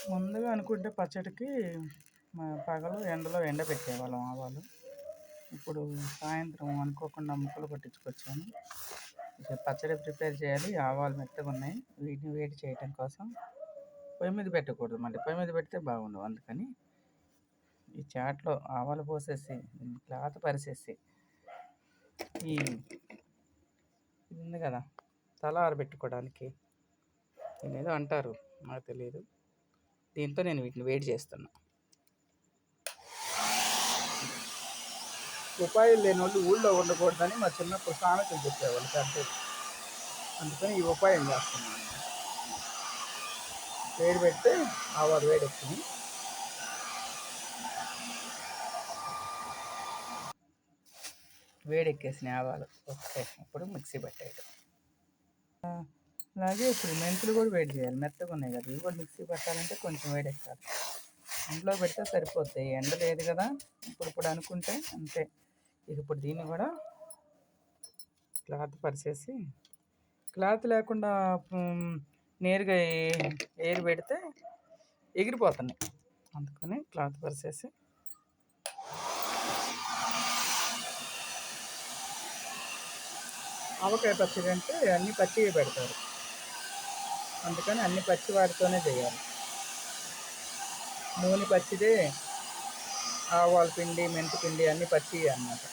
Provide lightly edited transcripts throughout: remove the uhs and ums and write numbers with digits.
ముందుగా అనుకుంటే పచ్చడికి పగలు ఎండలో ఎండబెట్టేవాళ్ళం ఆవాలు. ఇప్పుడు సాయంత్రం అనుకోకుండా ముక్కలు కొట్టించుకొచ్చాను. ఇక పచ్చడి ప్రిపేర్ చేయాలి. ఆవాలు మెత్తగున్నాయి. వీటిని వేడి చేయటం కోసం పొయ్యి మీద పెట్టకూడదు. మళ్ళీ పొయ్యి మీద పెడితే బాగుండవు. అందుకని ఈ చాట్లో ఆవాలు పోసేసి క్లాత్ పరిచేసి ఈ ఇది ఉంది కదా తల ఆరబెట్టుకోవడానికి దీనేదో అంటారు, నాకు తెలియదు. దీంతో నేను వీటిని వేడి చేస్తున్నా. ఉపాయాలు లేని వాళ్ళు ఊళ్ళో ఉండకూడదని మా చిన్నప్పుడు సామెతలు చెప్పేవాళ్ళు పెద్దలు. అందుకని ఈ ఉపాయం చేస్తున్నాను. వేడి పెడితే ఆవాలు వేడెక్కింది. వేడెక్కేసినాయి ఆవాలు. ఓకే, ఇప్పుడు మిక్సీ పట్టేయడం. అలాగే ఇప్పుడు మెంతులు కూడా వేడి చేయాలి. మెత్తగా ఉన్నాయి కదా, ఇవి కూడా మిక్సీ పట్టాలంటే కొంచెం వేడెక్కాలి. ఇంట్లో పెడితే సరిపోతాయి, ఎండ లేదు కదా. ఇప్పుడు అనుకుంటే అంతే. ఇప్పుడు దీన్ని కూడా క్లాత్ పరిచేసి, క్లాత్ లేకుండా నేరుగా ఏరు పెడితే ఎగిరిపోతున్నాయి. అందుకని క్లాత్ పరిచేసి ఆవకాయ పచ్చడి అంటే అన్నీ పచ్చివి పెడతారు, అందుకని అన్ని పచ్చి వాటితోనే చేయాలి. నూనె పచ్చిదే, ఆవాల పిండి మెంతి పిండి అన్నీ పచ్చివి అన్నమాట.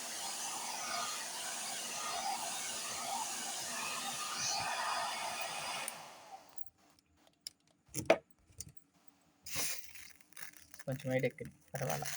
కొంచెం వేడెక్కింది, పర్వాలా.